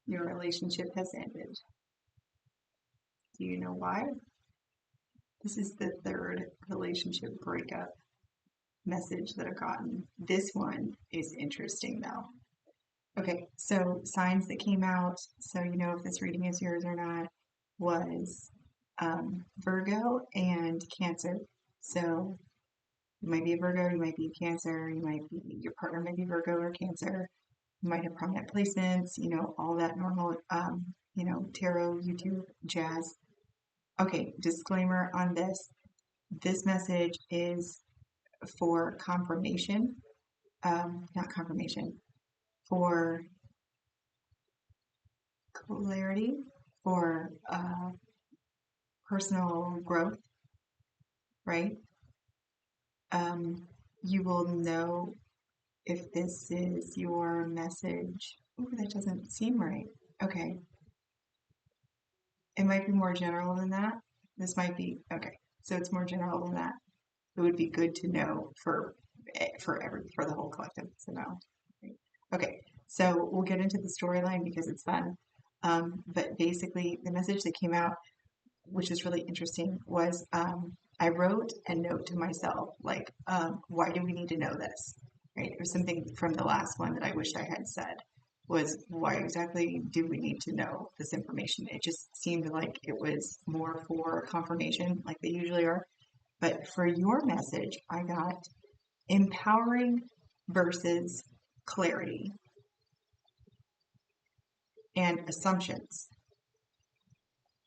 Your relationship has ended. Do you know why? This is the third relationship breakup message that I've gotten. This one is interesting though. Okay, so signs that came out, so you know if this reading is yours or not, was Virgo and Cancer. So you might be a Virgo, you might be a Cancer, your partner might be Virgo or Cancer. You might have prominent placements, all that normal, tarot, YouTube, jazz. Okay, disclaimer on this. This message is for confirmation, not confirmation, for clarity, for personal growth, right? You will know if this is your message. Ooh, that doesn't seem right. Okay. It might be more general than that. This might be, okay. So it's more general than that. It would be good to know for the whole collective to know. Okay, so we'll get into the storyline because it's fun. But basically, the message that came out, which is really interesting, was I wrote a note to myself like, why do we need to know this? Right? It was something from the last one that I wished I had said was why exactly do we need to know this information? It just seemed like it was more for confirmation, like they usually are. But for your message, I got empowering versus clarity and assumptions.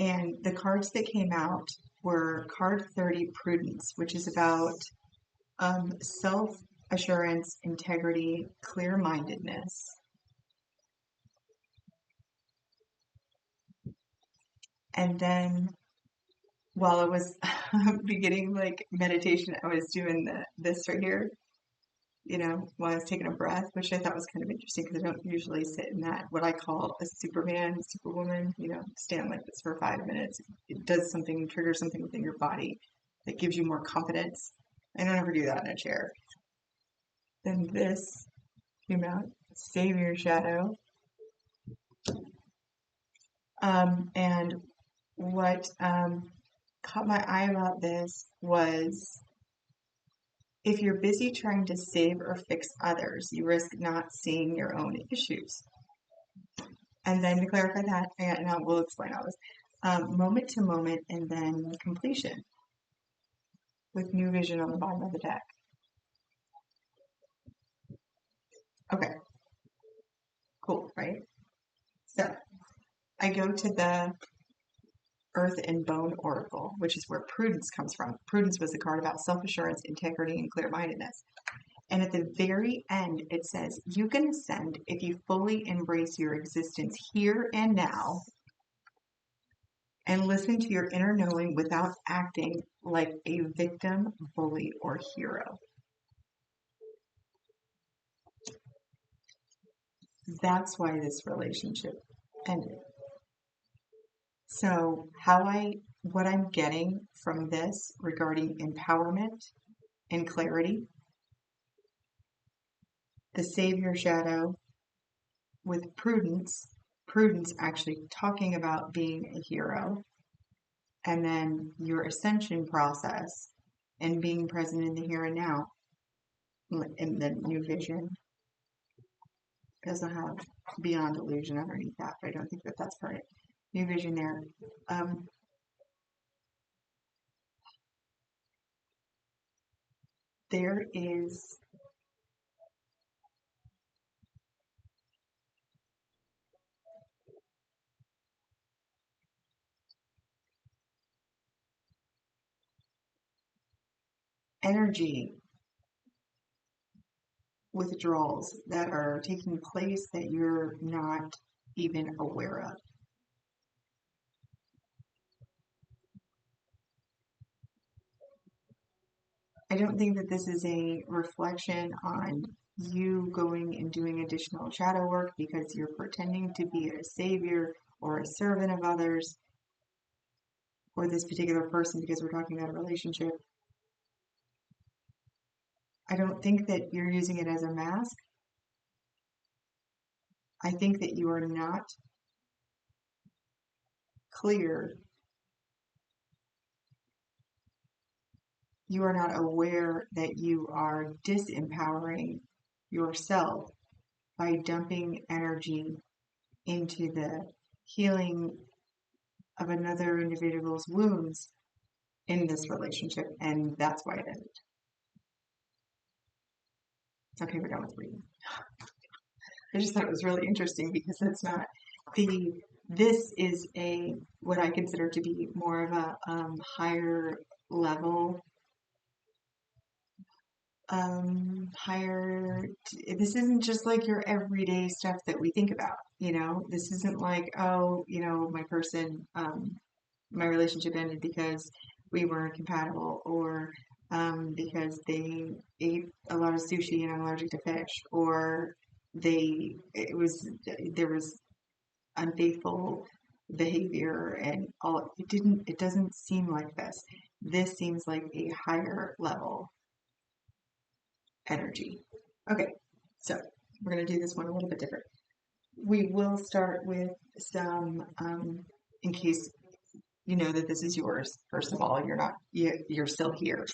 And the cards that came out were card 30, prudence, which is about self assurance, integrity, clear mindedness. And then while I was beginning like meditation, I was doing this right here, while I was taking a breath, which I thought was kind of interesting because I don't usually sit in that, what I call a Superman, Superwoman, stand like this for 5 minutes. It does something, triggers something within your body that gives you more confidence. I don't ever do that in a chair. Then this came out, Savior Shadow. And what caught my eye about this was if you're busy trying to save or fix others, you risk not seeing your own issues. And then to clarify that, and I will explain all this, moment to moment and then completion with new vision on the bottom of the deck. Okay, cool, right? So I go to the Earth and Bone Oracle, which is where prudence comes from. Prudence was the card about self-assurance, integrity, and clear-mindedness. And at the very end, it says, you can ascend if you fully embrace your existence here and now and listen to your inner knowing without acting like a victim, bully, or hero. That's why this relationship ended. So what I'm getting from this regarding empowerment and clarity, the Savior Shadow with prudence actually talking about being a hero, and then your ascension process and being present in the here and now, and the new vision. It doesn't have beyond illusion underneath that, but I don't think that that's part of it. New vision there. There is energy withdrawals that are taking place that you're not even aware of. I don't think that this is a reflection on you going and doing additional shadow work because you're pretending to be a savior or a servant of others or this particular person because we're talking about a relationship. I don't think that you're using it as a mask. I think that you are not clear, you are not aware that you are disempowering yourself by dumping energy into the healing of another individual's wounds in this relationship, and that's why it ended. Okay, we're done with reading. I just thought it was really interesting because it's not this is what I consider to be more of a higher level, this isn't just like your everyday stuff that we think about, this isn't like, oh, my relationship ended because we weren't compatible, or because they ate a lot of sushi and I'm allergic to fish, or there was unfaithful behavior and all. It doesn't seem like this. This seems like a higher level energy. Okay, so we're going to do this one a little bit different. We will start with some, in case you know that this is yours. First of all, you're still here.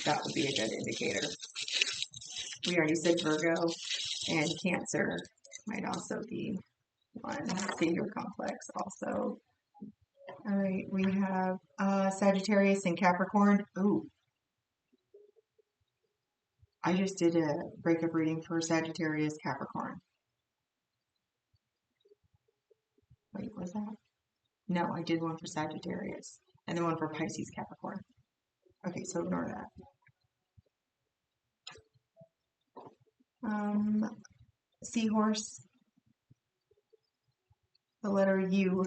That would be a good indicator. We already said Virgo and Cancer might also be one. Savior complex also. All right, we have Sagittarius and Capricorn. Ooh, I just did a breakup reading for Sagittarius Capricorn. Wait, was that? No, I did one for Sagittarius and then one for Pisces Capricorn. Okay, so ignore that. Seahorse, the letter U.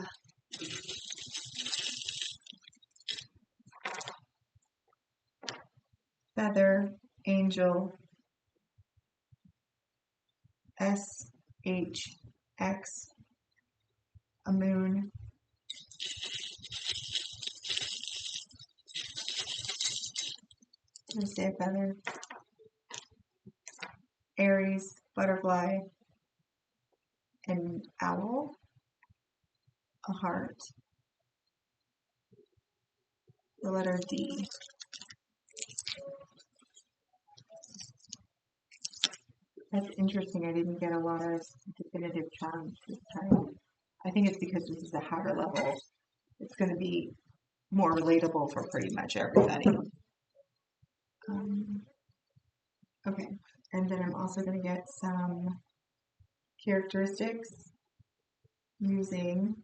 Feather, angel, SHX, a moon, let's say a feather, Aries, butterfly, an owl, a heart, the letter D. That's interesting. I didn't get a lot of definitive charms this time. I think it's because this is a higher level. It's going to be more relatable for pretty much everybody. Okay, and then I'm also going to get some characteristics using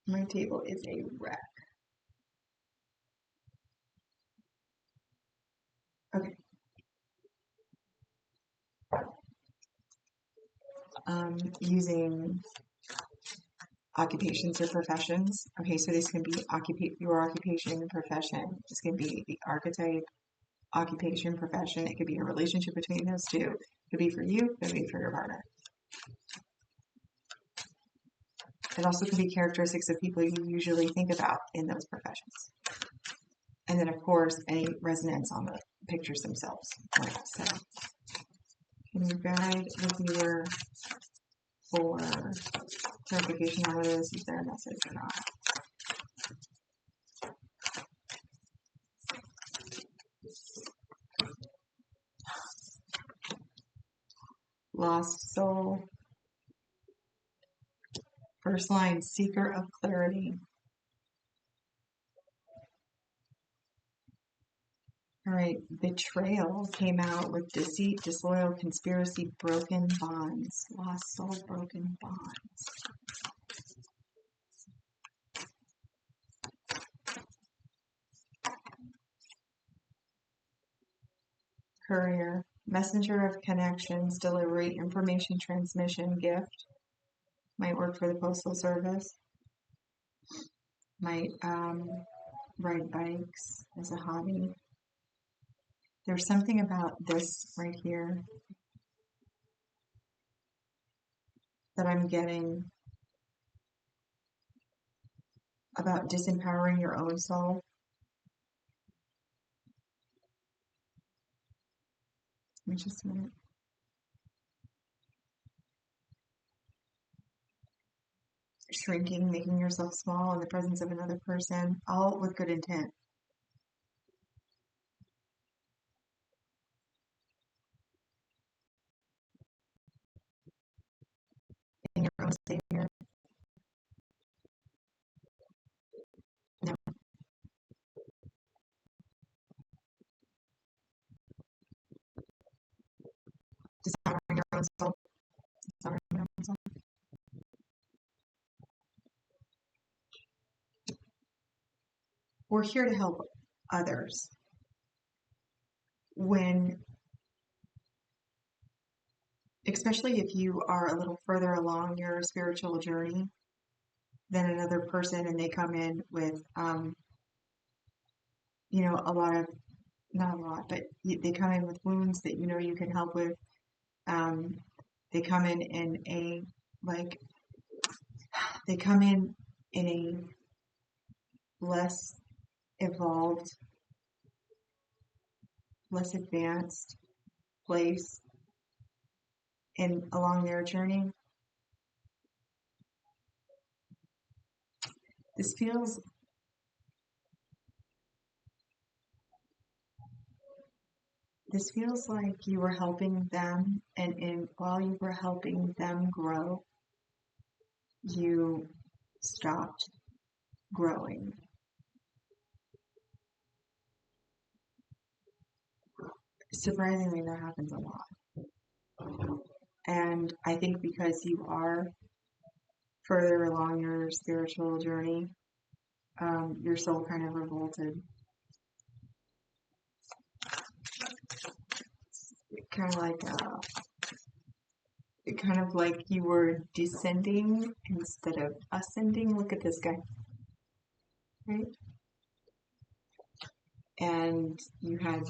my table is a wreck. Okay. Using occupations or professions. Okay, so this can be your occupation and profession. This can be the archetype, occupation, profession. It could be a relationship between those two. It could be for you, it could be for your partner. It also could be characteristics of people you usually think about in those professions. And then, of course, any resonance on the pictures themselves. Right, so, can you guide the viewer for clarification on whether this is their message or not? Lost soul. First line, seeker of clarity. All right, betrayal came out with deceit, disloyal, conspiracy, broken bonds. Lost soul, broken bonds. Courier, messenger of connections, delivery, information transmission, gift. Might work for the postal service. Might ride bikes as a hobby. There's something about this right here that I'm getting about disempowering your own soul. Just a minute. shrinking, making yourself small in the presence of another person, all with good intent. In your own savior. No. Dishonoring your own soul. Dishonoring your own soul. We're here to help others. Especially if you are a little further along your spiritual journey than another person, and they come in with, a lot of, not a lot, but they come in with wounds that you can help with. They come in a, like, they come in a less evolved, less advanced place along their journey. This feels like you were helping them, and while you were helping them grow, you stopped growing. Surprisingly, that happens a lot. And I think because you are further along your spiritual journey, your soul kind of revolted. Kind of like you were descending instead of ascending. Look at this guy, right? And you had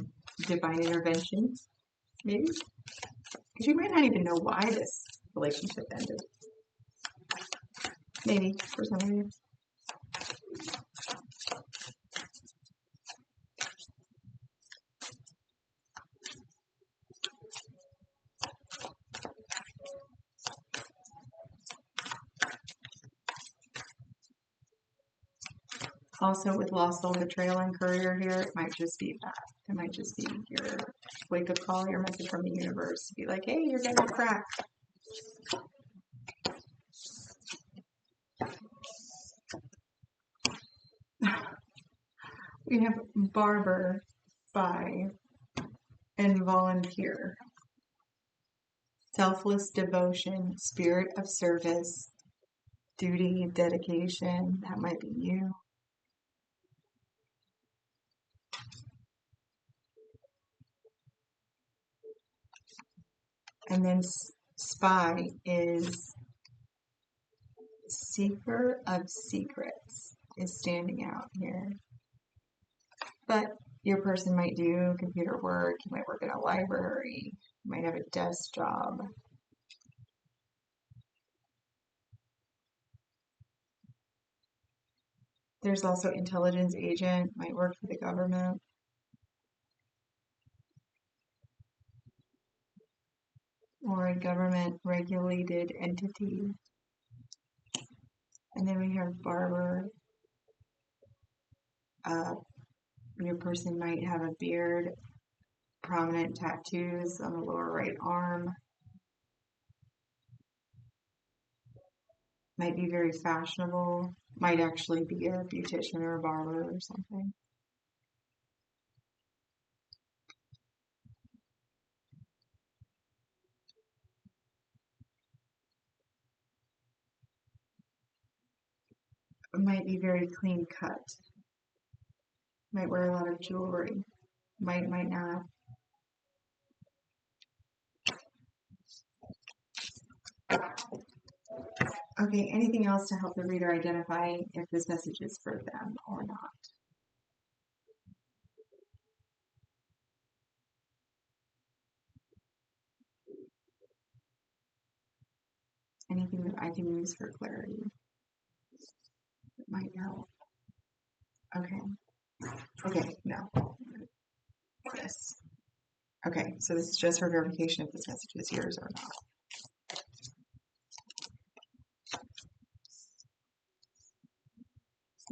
divine intervention, maybe, because you might not even know why this relationship ended. Maybe for some of you. Also, with lost soul betrayal and courier here, it might just be that. It might just be your wake-up call, your message from the universe to be like, hey, you're getting cracked. We have barber, spy, and volunteer. Selfless devotion, spirit of service, duty, dedication. That might be you. And then spy is seeker of secrets, is standing out here. But your person might do computer work, you might work in a library, you might have a desk job. There's also intelligence agent, might work for the government. Or a government regulated entity. And then we have barber. Your person might have a beard, prominent tattoos on the lower right arm. Might be very fashionable. Might actually be a beautician or a barber or something. Might be very clean cut. Might wear a lot of jewelry. Might not. Okay, anything else to help the reader identify if this message is for them or not? Anything that I can use for clarity that might help? Okay, no. This. Okay, so this is just for verification if this message is yours or not.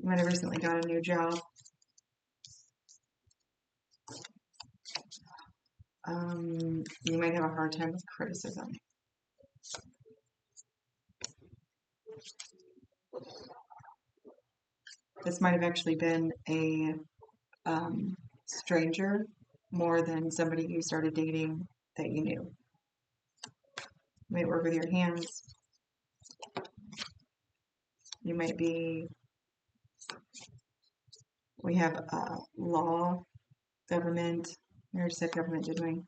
You might have recently got a new job. You might have a hard time with criticism. This might have actually been a stranger more than somebody you started dating that you knew. You might work with your hands. You might be, we have law, government, we already said government, didn't we?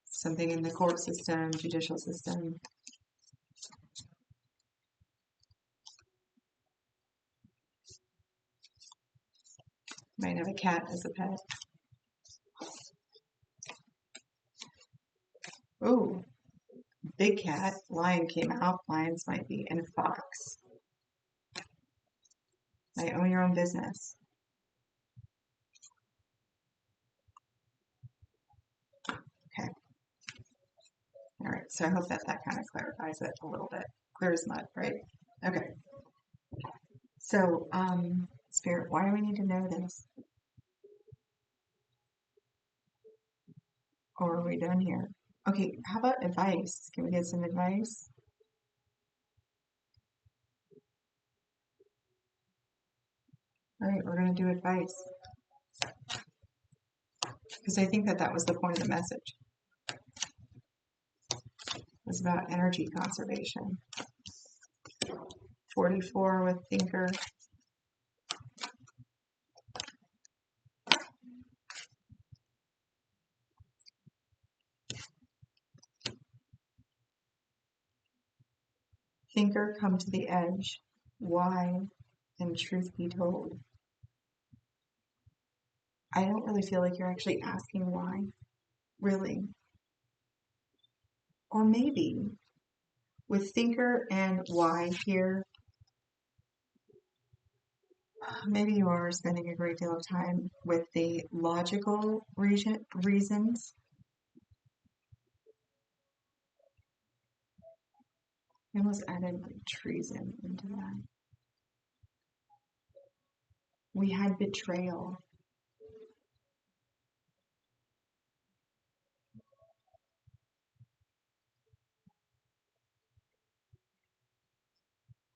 Something in the court system, judicial system. Might have a cat as a pet. Oh, big cat. Lion came out. Lions might be. And a fox. Might own your own business. Okay. All right. So I hope that kind of clarifies it a little bit. Clear as mud, right? Okay. So, Spirit, why do we need to know this? Or are we done here? Okay, how about advice? Can we get some advice? All right, we're going to do advice. Because I think that was the point of the message. It was about energy conservation. 44 with Thinker. Thinker, come to the edge. Why? And truth be told. I don't really feel like you're actually asking why. Really. Or maybe with Thinker and why here, maybe you are spending a great deal of time with the logical reasons. I almost added like treason into that. We had betrayal.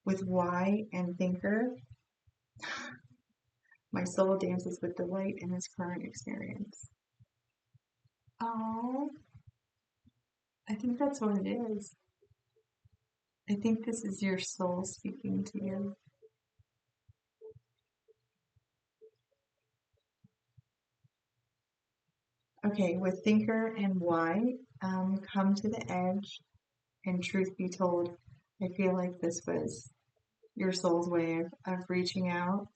With why and Thinker, my soul dances with delight in his current experience. Oh, I think that's what it is. I think this is your soul speaking to you. Okay, with Thinker and why, come to the edge, and truth be told, I feel like this was your soul's way of reaching out,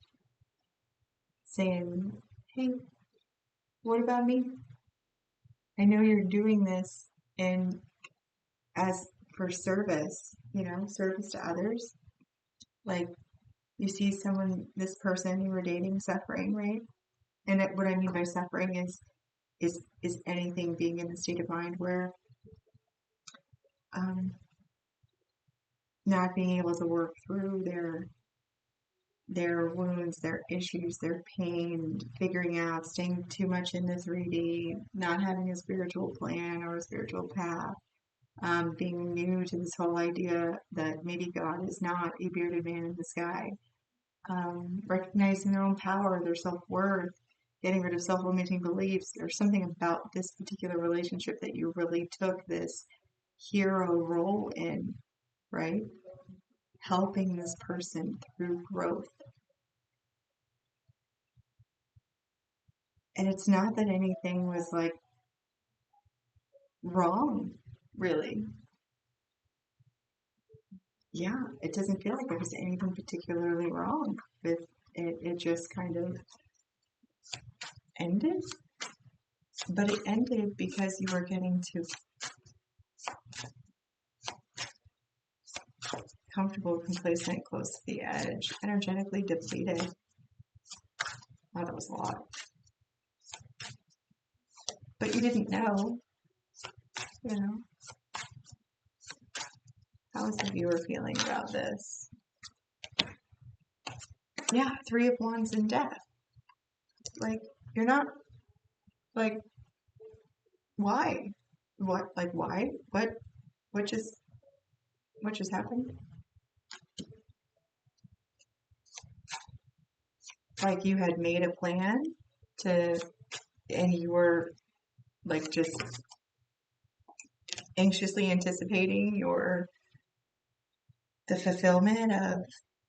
saying, hey, what about me? I know you're doing this and as for service, service to others. Like you see this person you were dating suffering, right? And what I mean by suffering is anything being in the state of mind where not being able to work through their wounds, their issues, their pain, figuring out, staying too much in the 3D, not having a spiritual plan or a spiritual path, being new to this whole idea that maybe God is not a bearded man in the sky, recognizing their own power, their self-worth, getting rid of self-limiting beliefs. There's something about this particular relationship that you really took this hero role in, right? Helping this person through growth. And it's not that anything was like wrong, really. Yeah, it doesn't feel like there was anything particularly wrong with it. It just kind of ended. But it ended because you were getting too comfortable, complacent, close to the edge, energetically depleted. Oh, that was a lot. But you didn't know, How is the viewer feeling about this? Yeah, Three of Wands and Death. Like, you're not, like, why? What, like, why? What just, what just happened? Like, you had made a plan to, and you were, like, just anxiously anticipating the fulfillment of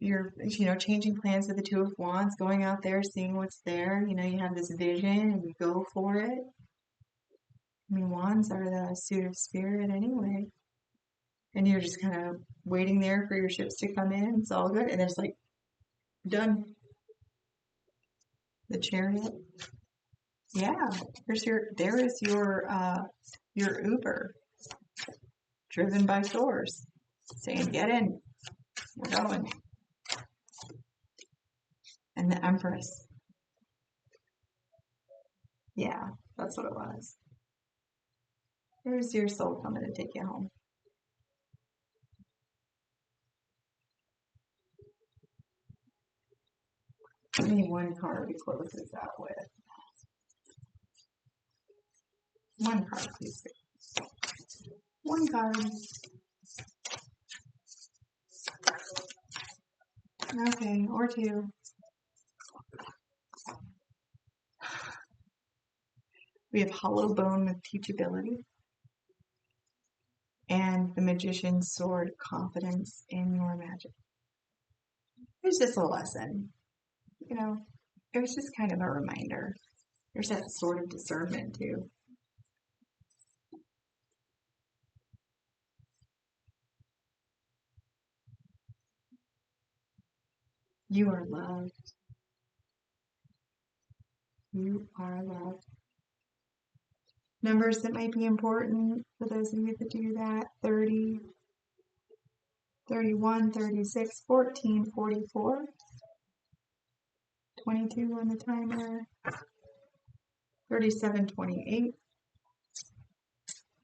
your, changing plans with the Two of Wands, going out there, seeing what's there. You have this vision and you go for it. I mean, wands are the suit of spirit anyway. And you're just kind of waiting there for your ships to come in. It's all good. And it's like, done. The Chariot. Yeah. There is your Uber driven by Source saying, get in. We're going. And the Empress. Yeah, that's what it was. There's your soul coming to take you home. Give me one card to close this out with. One card, please. One card. Okay, or two. We have Hollow Bone with Teachability. And the Magician's Sword, Confidence in Your Magic. It's just a lesson. It was just kind of a reminder. There's that sort of discernment too. You are loved. You are loved. Numbers that might be important for those of you that do that: 30, 31, 36, 14, 44, 22 on the timer, 37, 28.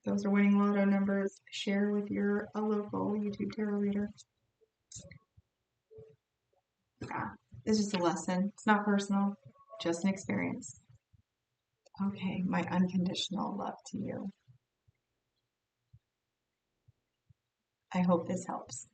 Those are winning lotto numbers. Share with your local YouTube tarot reader. Yeah, it's just a lesson. It's not personal, just an experience. Okay, my unconditional love to you. I hope this helps.